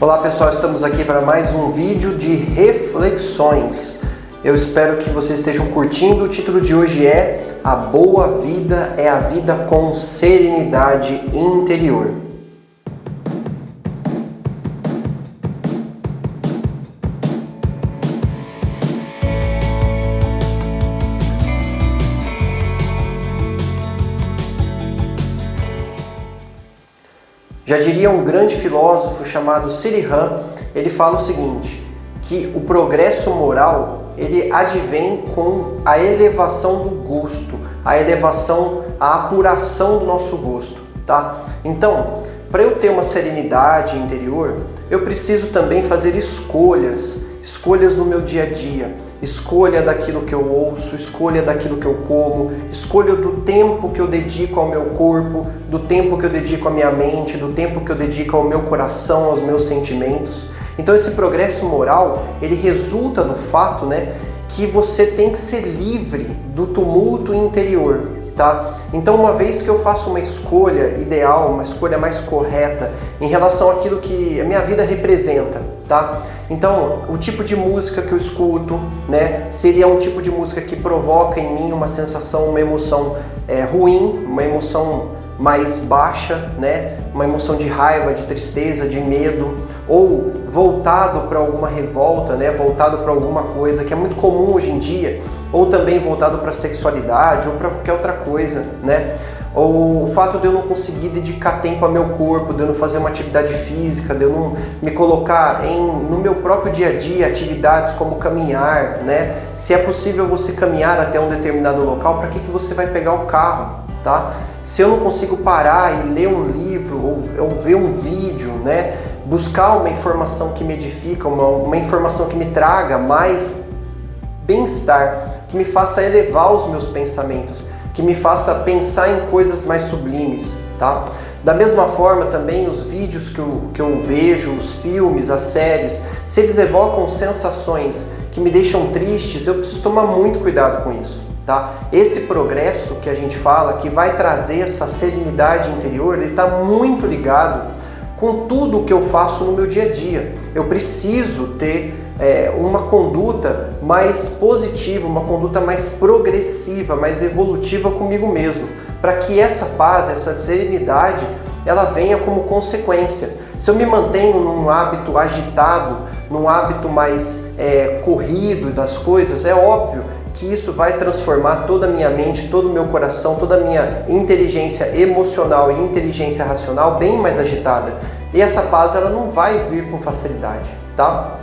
Olá pessoal, estamos aqui para mais um vídeo de reflexões. Eu espero que vocês estejam curtindo. O título de hoje é A Boa Vida é a Vida com Serenidade Interior. Já diria um grande filósofo chamado Sirihan, ele fala o seguinte, que o progresso moral, ele advém com a elevação do gosto, a elevação, a apuração do nosso gosto, tá? Então, para eu ter uma serenidade interior, eu preciso também fazer escolhas no meu dia a dia, escolha daquilo que eu ouço, escolha daquilo que eu como, escolha do tempo que eu dedico ao meu corpo, do tempo que eu dedico à minha mente, do tempo que eu dedico ao meu coração, aos meus sentimentos. Então esse progresso moral, ele resulta do fato, que você tem que ser livre do tumulto interior, tá? Então uma vez que eu faço uma escolha ideal, uma escolha mais correta em relação àquilo que a minha vida representa, tá? Então o tipo de música que eu escuto, seria um tipo de música que provoca em mim uma sensação, uma emoção ruim, uma emoção mais baixa, uma emoção de raiva, de tristeza, de medo, ou voltado para alguma revolta, voltado para alguma coisa que é muito comum hoje em dia, ou também voltado para a sexualidade ou para qualquer outra coisa, ou o fato de eu não conseguir dedicar tempo ao meu corpo, de eu não fazer uma atividade física, de eu não me colocar no meu próprio dia a dia atividades como caminhar, Se é possível você caminhar até um determinado local, para que você vai pegar o carro, tá? Se eu não consigo parar e ler um livro ou ver um vídeo, buscar uma informação que me edifica, uma informação que me traga mais bem-estar, que me faça elevar os meus pensamentos, que me faça pensar em coisas mais sublimes, tá? Da mesma forma também os vídeos que eu vejo, os filmes, as séries, se eles evocam sensações que me deixam tristes, eu preciso tomar muito cuidado com isso, tá? Esse progresso que a gente fala, que vai trazer essa serenidade interior, ele está muito ligado com tudo o que eu faço no meu dia a dia. Eu preciso ter uma conduta mais positiva, uma conduta mais progressiva, mais evolutiva comigo mesmo, para que essa paz, essa serenidade, ela venha como consequência. Se eu me mantenho num hábito agitado, num hábito mais corrido das coisas, é óbvio que isso vai transformar toda a minha mente, todo o meu coração, toda a minha inteligência emocional e inteligência racional bem mais agitada. E essa paz, ela não vai vir com facilidade, tá?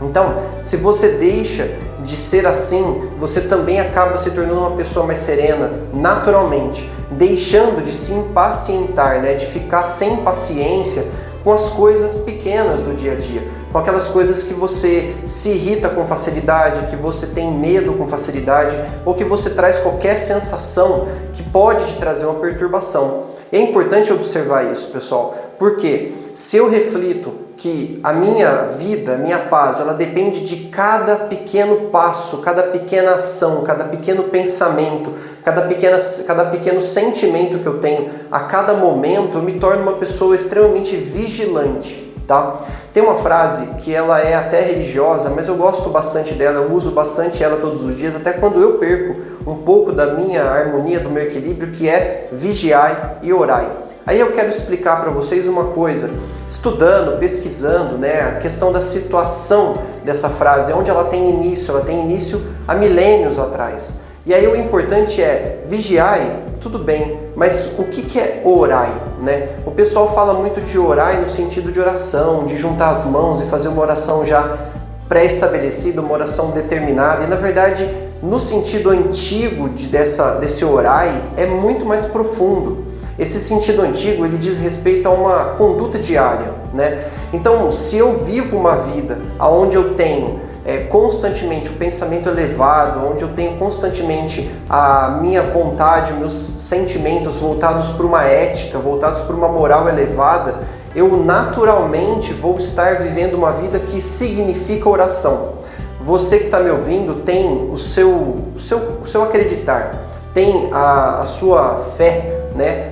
Então, se você deixa de ser assim, você também acaba se tornando uma pessoa mais serena, naturalmente, deixando de se impacientar, de ficar sem paciência com as coisas pequenas do dia a dia, com aquelas coisas que você se irrita com facilidade, que você tem medo com facilidade, ou que você traz qualquer sensação que pode te trazer uma perturbação. É importante observar isso, pessoal, porque se eu reflito que a minha vida, a minha paz, ela depende de cada pequeno passo, cada pequena ação, cada pequeno pensamento, cada pequeno sentimento que eu tenho a cada momento, eu me torno uma pessoa extremamente vigilante, tá? Tem uma frase que ela é até religiosa, mas eu gosto bastante dela, eu uso bastante ela todos os dias, até quando eu perco um pouco da minha harmonia, do meu equilíbrio, que é vigiai e orai. Aí eu quero explicar para vocês uma coisa, estudando, pesquisando, a questão da situação dessa frase, onde ela tem início há milênios atrás. E aí o importante é, vigiai, tudo bem, mas o que é orai, O pessoal fala muito de orai no sentido de oração, de juntar as mãos e fazer uma oração já pré-estabelecida, uma oração determinada, e na verdade, no sentido antigo desse orai, é muito mais profundo. Esse sentido antigo, ele diz respeito a uma conduta diária, Então, se eu vivo uma vida onde eu tenho constantemente o pensamento elevado, onde eu tenho constantemente a minha vontade, meus sentimentos voltados para uma ética, voltados para uma moral elevada, eu naturalmente vou estar vivendo uma vida que significa oração. Você que está me ouvindo tem o seu acreditar, tem a sua fé,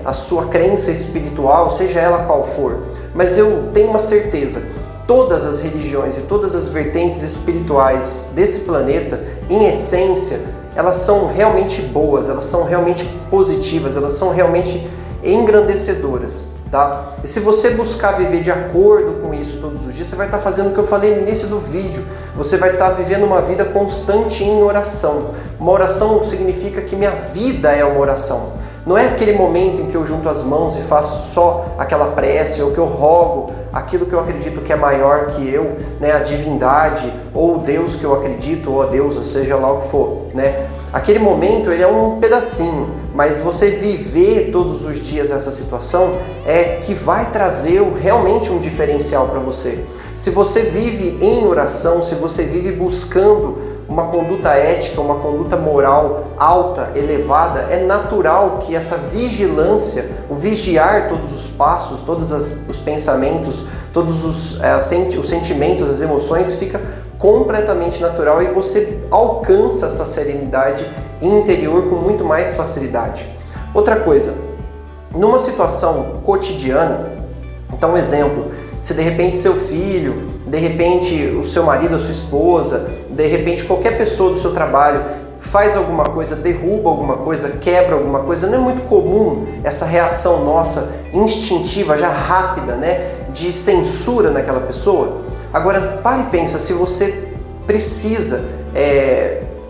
a sua crença espiritual, seja ela qual for. Mas eu tenho uma certeza todas as religiões e todas as vertentes espirituais desse planeta, em essência, elas são realmente boas, elas são realmente positivas, elas são realmente engrandecedoras, tá? E se você buscar viver de acordo com isso todos os dias, você vai estar fazendo o que eu falei no início do vídeo. Você vai estar vivendo uma vida constante em oração. Uma oração significa que minha vida é uma oração. Não é aquele momento em que eu junto as mãos e faço só aquela prece, ou que eu rogo aquilo que eu acredito que é maior que eu, né? A divindade, ou o Deus que eu acredito, ou a deusa, seja lá o que for, né? Aquele momento, ele é um pedacinho, mas você viver todos os dias essa situação é que vai trazer realmente um diferencial para você. Se você vive em oração, se você vive buscando uma conduta ética, uma conduta moral alta, elevada, é natural que essa vigilância, o vigiar todos os passos, todos os pensamentos, todos os sentimentos, as emoções, fica completamente natural e você alcança essa serenidade interior com muito mais facilidade. Outra coisa, numa situação cotidiana, então um exemplo, se de repente seu filho, de repente o seu marido, a sua esposa, de repente qualquer pessoa do seu trabalho faz alguma coisa, derruba alguma coisa, quebra alguma coisa, não é muito comum essa reação nossa instintiva, já rápida, né, de censura naquela pessoa? Agora pare e pensa, se você precisa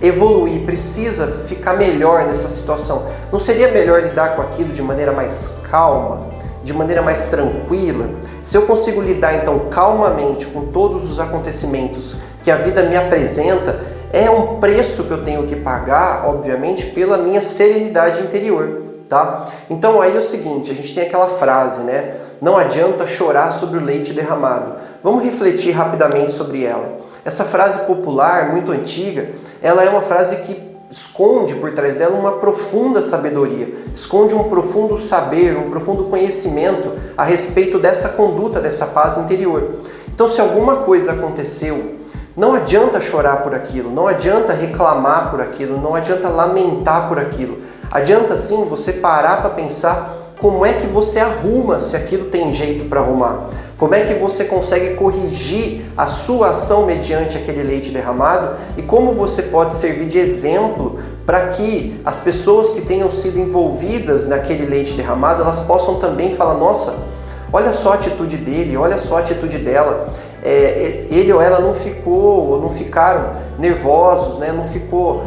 evoluir, precisa ficar melhor nessa situação, não seria melhor lidar com aquilo de maneira mais calma, de maneira mais tranquila? Se eu consigo lidar então calmamente com todos os acontecimentos que a vida me apresenta, é um preço que eu tenho que pagar, obviamente, pela minha serenidade interior, tá? Então aí é o seguinte, a gente tem aquela frase, né? Não adianta chorar sobre o leite derramado. Vamos refletir rapidamente sobre ela. Essa frase popular, muito antiga, ela é uma frase que esconde por trás dela uma profunda sabedoria, esconde um profundo saber, um profundo conhecimento a respeito dessa conduta, dessa paz interior. Então, se alguma coisa aconteceu, não adianta chorar por aquilo, não adianta reclamar por aquilo, não adianta lamentar por aquilo. Adianta sim você parar para pensar como é que você arruma, se aquilo tem jeito para arrumar. Como é que você consegue corrigir a sua ação mediante aquele leite derramado e como você pode servir de exemplo para que as pessoas que tenham sido envolvidas naquele leite derramado, elas possam também falar, nossa, olha só a atitude dele, olha só a atitude dela. Ele ou ela não ficaram nervosos, né? Não ficou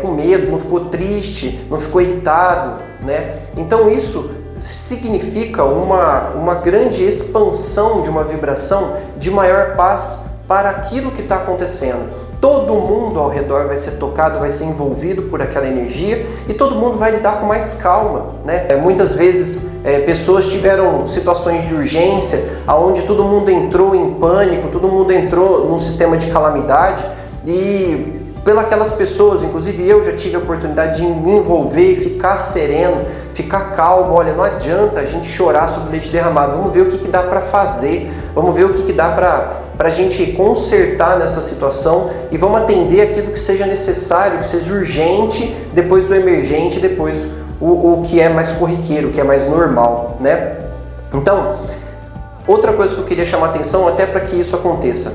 com medo, não ficou triste, não ficou irritado, né? Então isso significa uma grande expansão de uma vibração de maior paz para aquilo que está acontecendo. Todo mundo ao redor vai ser tocado, vai ser envolvido por aquela energia e todo mundo vai lidar com mais calma, né? Muitas vezes pessoas tiveram situações de urgência, onde todo mundo entrou em pânico, todo mundo entrou num sistema de calamidade e pelas pessoas, inclusive eu já tive a oportunidade de me envolver e ficar sereno, ficar calmo. Olha, não adianta a gente chorar sobre o leite derramado, vamos ver o que dá para fazer, vamos ver o que dá para a gente consertar nessa situação e vamos atender aquilo que seja necessário, que seja urgente, depois o emergente, depois o que é mais corriqueiro, o que é mais normal, né? Então, outra coisa que eu queria chamar a atenção até para que isso aconteça.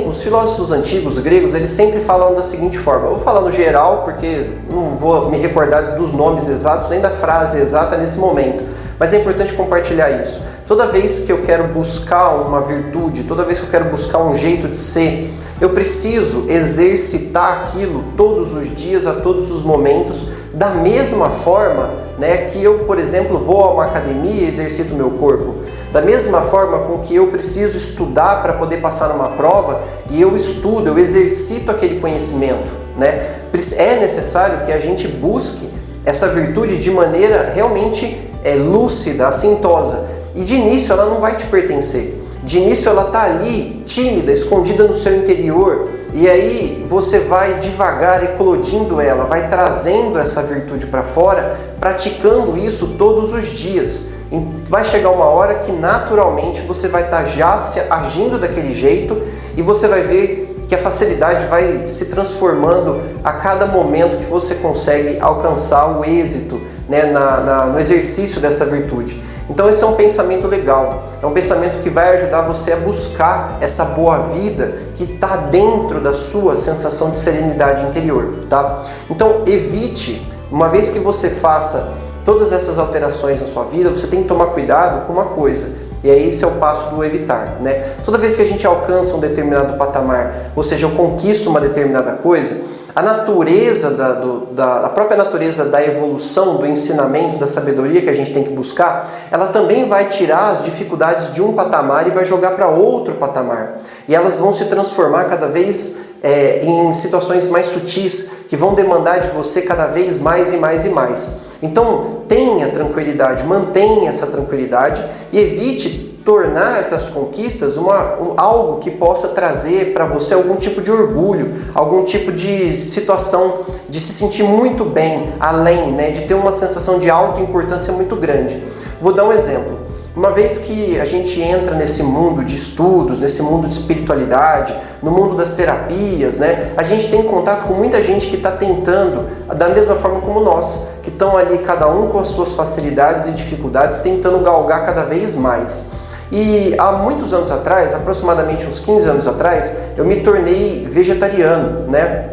Os filósofos antigos, gregos, eles sempre falam da seguinte forma. Eu vou falar no geral porque não vou me recordar dos nomes exatos, nem da frase exata nesse momento. Mas é importante compartilhar isso. Toda vez que eu quero buscar uma virtude, toda vez que eu quero buscar um jeito de ser, eu preciso exercitar aquilo todos os dias, a todos os momentos, da mesma forma, né, que eu, por exemplo, vou a uma academia e exercito o meu corpo. Da mesma forma com que eu preciso estudar para poder passar numa prova e eu estudo, eu exercito aquele conhecimento, né? É necessário que a gente busque essa virtude de maneira realmente lúcida, assintosa. E de início ela não vai te pertencer. De início ela está ali, tímida, escondida no seu interior. E aí você vai devagar eclodindo ela, vai trazendo essa virtude para fora, praticando isso todos os dias. Vai chegar uma hora que naturalmente você vai estar já agindo daquele jeito e você vai ver que a facilidade vai se transformando a cada momento que você consegue alcançar o êxito, né, no exercício dessa virtude. Então esse é um pensamento legal, é um pensamento que vai ajudar você a buscar essa boa vida que está dentro da sua sensação de serenidade interior, tá? Então evite, uma vez que você faça todas essas alterações na sua vida, você tem que tomar cuidado com uma coisa. E aí esse é o passo do evitar, né? Toda vez que a gente alcança um determinado patamar, ou seja, eu conquisto uma determinada coisa, a natureza a própria natureza da evolução, do ensinamento, da sabedoria que a gente tem que buscar, ela também vai tirar as dificuldades de um patamar e vai jogar para outro patamar. E elas vão se transformar cada vez em situações mais sutis, que vão demandar de você cada vez mais e mais e mais. Então tenha tranquilidade, mantenha essa tranquilidade e evite tornar essas conquistas algo que possa trazer para você algum tipo de orgulho, algum tipo de situação de se sentir muito bem, além, né, de ter uma sensação de autoimportância muito grande. Vou dar um exemplo. Uma vez que a gente entra nesse mundo de estudos, nesse mundo de espiritualidade, no mundo das terapias, né, a gente tem contato com muita gente que está tentando, da mesma forma como nós, que estão ali cada um com as suas facilidades e dificuldades, tentando galgar cada vez mais. E há muitos anos atrás, aproximadamente uns 15 anos atrás, eu me tornei vegetariano, né?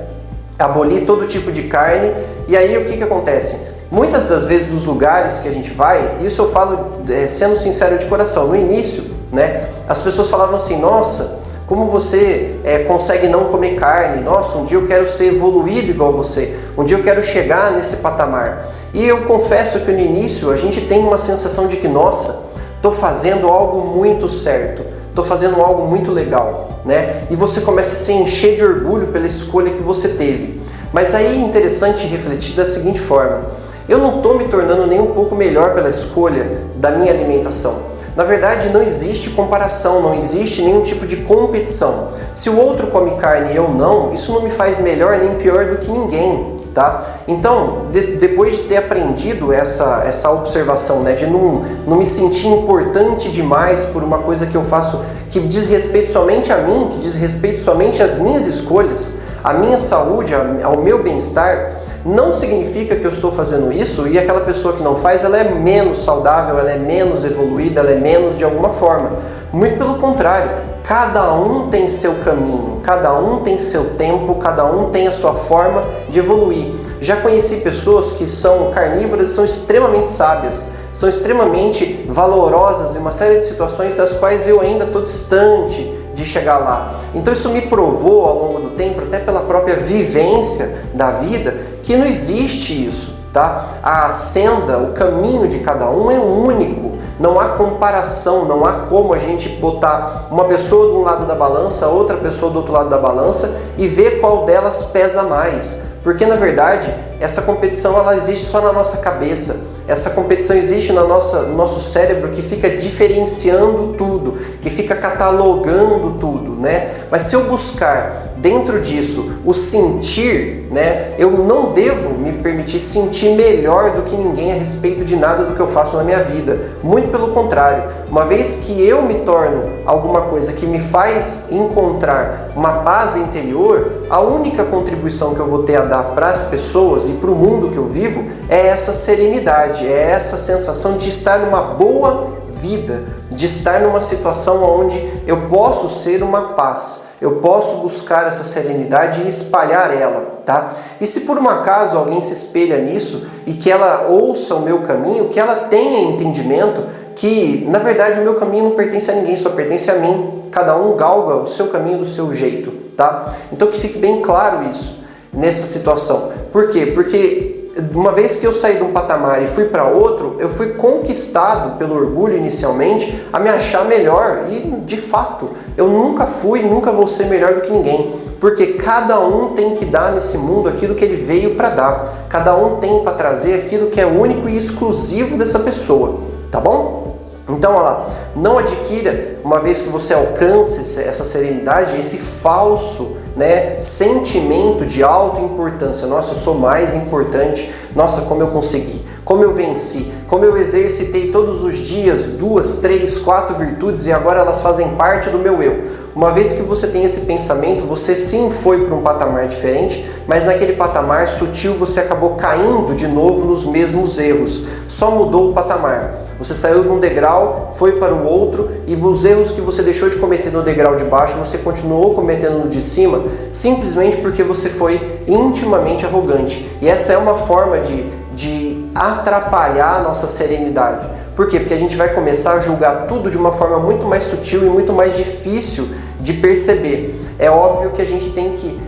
Aboli todo tipo de carne. E aí o que acontece? Muitas das vezes dos lugares que a gente vai, isso eu falo sendo sincero de coração, no início, né, as pessoas falavam assim: nossa, como você consegue não comer carne? Nossa, um dia eu quero ser evoluído igual você, um dia eu quero chegar nesse patamar. E eu confesso que no início a gente tem uma sensação de que, nossa, estou fazendo algo muito certo, estou fazendo algo muito legal, né? E você começa a se encher de orgulho pela escolha que você teve. Mas aí é interessante refletir da seguinte forma: eu não estou me tornando nem um pouco melhor pela escolha da minha alimentação. Na verdade, não existe comparação, não existe nenhum tipo de competição. Se o outro come carne e eu não, isso não me faz melhor nem pior do que ninguém. Tá? Então, depois de ter aprendido essa observação, né, de não me sentir importante demais por uma coisa que eu faço que diz respeito somente a mim, que diz respeito somente às minhas escolhas, à minha saúde, ao meu bem-estar, não significa que eu estou fazendo isso e aquela pessoa que não faz, ela é menos saudável, ela é menos evoluída, ela é menos de alguma forma. Muito pelo contrário, cada um tem seu caminho, cada um tem seu tempo, cada um tem a sua forma de evoluir. Já conheci pessoas que são carnívoras e são extremamente sábias, são extremamente valorosas em uma série de situações das quais eu ainda estou distante de chegar lá. Então isso me provou ao longo do tempo, até pela própria vivência da vida, que não existe isso, tá? A senda, o caminho de cada um é único. Não há comparação, não há como a gente botar uma pessoa de um lado da balança, outra pessoa do outro lado da balança e ver qual delas pesa mais. Porque na verdade essa competição ela existe só na nossa cabeça. Essa competição existe no nosso cérebro, que fica diferenciando tudo, que fica catalogando tudo, né? Mas se eu buscar dentro disso o sentir, né, eu não devo me permitir sentir melhor do que ninguém a respeito de nada do que eu faço na minha vida. Muito pelo contrário, uma vez que eu me torno alguma coisa que me faz encontrar uma paz interior, a única contribuição que eu vou ter a dar para as pessoas e para o mundo que eu vivo é essa serenidade, é essa sensação de estar numa boa vida, de estar numa situação onde eu posso ser uma paz, eu posso buscar essa serenidade e espalhar ela, tá? E se por um acaso alguém se espelha nisso e que ela ouça o meu caminho, que ela tenha entendimento que, na verdade, o meu caminho não pertence a ninguém, só pertence a mim. Cada um galga o seu caminho do seu jeito, tá? Então que fique bem claro isso nessa situação. Por quê? Porque uma vez que eu saí de um patamar e fui para outro, eu fui conquistado pelo orgulho inicialmente a me achar melhor e, de fato, eu nunca fui, nunca vou ser melhor do que ninguém, porque cada um tem que dar nesse mundo aquilo que ele veio para dar, cada um tem para trazer aquilo que é único e exclusivo dessa pessoa, tá bom? Então, olha lá, não adquira, uma vez que você alcance essa serenidade, esse falso, né, sentimento de autoimportância. Nossa, eu sou mais importante. Nossa, como eu consegui, como eu venci, como eu exercitei todos os dias 2, 3, 4 virtudes e agora elas fazem parte do meu eu. Uma vez que você tem esse pensamento, você sim foi para um patamar diferente, mas naquele patamar sutil você acabou caindo de novo nos mesmos erros. Só mudou o patamar. Você saiu de um degrau, foi para o outro, e os erros que você deixou de cometer no degrau de baixo, você continuou cometendo no de cima, simplesmente porque você foi intimamente arrogante. E essa é uma forma de atrapalhar a nossa serenidade. Por quê? Porque a gente vai começar a julgar tudo de uma forma muito mais sutil e muito mais difícil de perceber. É óbvio que a gente tem que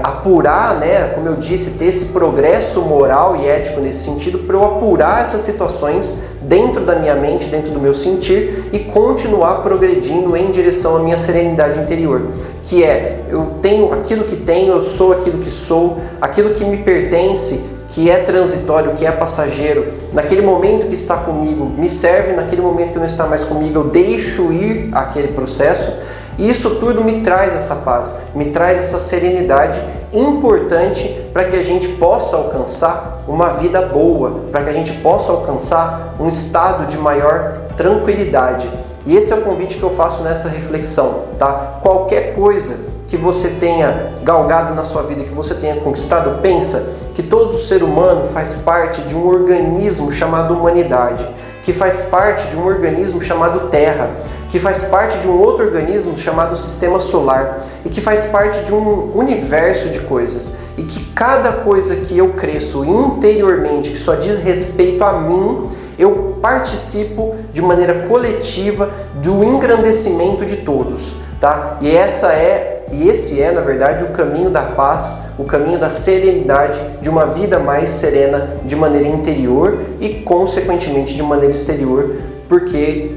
apurar, né, como eu disse, ter esse progresso moral e ético nesse sentido, para eu apurar essas situações dentro da minha mente, dentro do meu sentir, e continuar progredindo em direção à minha serenidade interior, que é, eu tenho aquilo que tenho, eu sou aquilo que sou, aquilo que me pertence, que é transitório, que é passageiro, naquele momento que está comigo me serve, naquele momento que não está mais comigo eu deixo ir aquele processo. E isso tudo me traz essa paz, me traz essa serenidade importante para que a gente possa alcançar uma vida boa, para que a gente possa alcançar um estado de maior tranquilidade. E esse é o convite que eu faço nessa reflexão, tá? Qualquer coisa que você tenha galgado na sua vida, que você tenha conquistado, pensa que todo ser humano faz parte de um organismo chamado humanidade, que faz parte de um organismo chamado Terra, que faz parte de um outro organismo chamado Sistema Solar e que faz parte de um universo de coisas, e que cada coisa que eu cresço interiormente, que só diz respeito a mim, eu participo de maneira coletiva do engrandecimento de todos, tá? E esse é, na verdade, o caminho da paz, o caminho da serenidade, de uma vida mais serena de maneira interior e, consequentemente, de maneira exterior, porque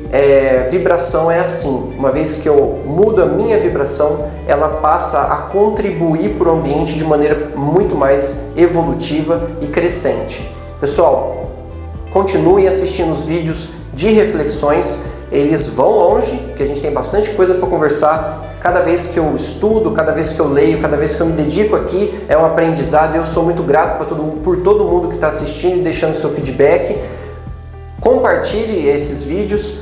vibração é assim. Uma vez que eu mudo a minha vibração, ela passa a contribuir para o ambiente de maneira muito mais evolutiva e crescente. Pessoal, continuem assistindo os vídeos de reflexões, eles vão longe, porque a gente tem bastante coisa para conversar. Cada vez que eu estudo, cada vez que eu leio, cada vez que eu me dedico aqui, é um aprendizado, e eu sou muito grato por todo mundo que está assistindo e deixando seu feedback. Compartilhe esses vídeos,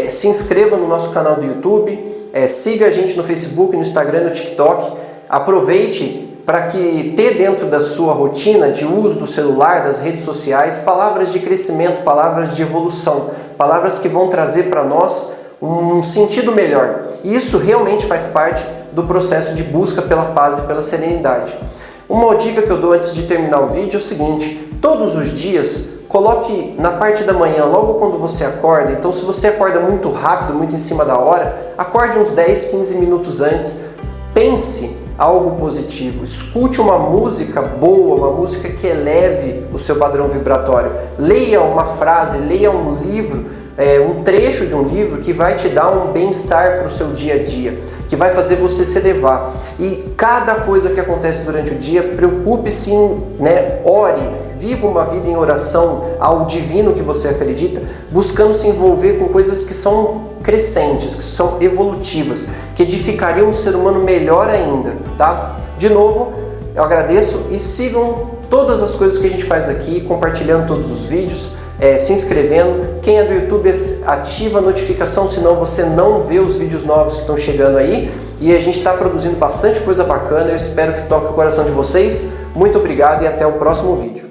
se inscreva no nosso canal do YouTube, siga a gente no Facebook, no Instagram, no TikTok. Aproveite para que ter dentro da sua rotina de uso do celular, das redes sociais, palavras de crescimento, palavras de evolução, palavras que vão trazer para nós um sentido melhor. E isso realmente faz parte do processo de busca pela paz e pela serenidade. Uma dica que eu dou antes de terminar o vídeo é o seguinte: todos os dias, coloque na parte da manhã, logo quando você acorda. Então, se você acorda muito rápido, muito em cima da hora, acorde uns 10, 15 minutos antes, pense algo positivo, escute uma música boa, uma música que eleve o seu padrão vibratório, leia uma frase, leia um livro, um trecho de um livro que vai te dar um bem-estar para o seu dia a dia, que vai fazer você se elevar. E cada coisa que acontece durante o dia, preocupe-se em, ore, viva uma vida em oração ao divino que você acredita, buscando se envolver com coisas que são crescentes, que são evolutivas, que edificariam um ser humano melhor ainda, tá? De novo, eu agradeço, e sigam todas as coisas que a gente faz aqui, compartilhando todos os vídeos, se inscrevendo. Quem é do YouTube, ativa a notificação, senão você não vê os vídeos novos que estão chegando aí. E a gente está produzindo bastante coisa bacana, eu espero que toque o coração de vocês. Muito obrigado e até o próximo vídeo.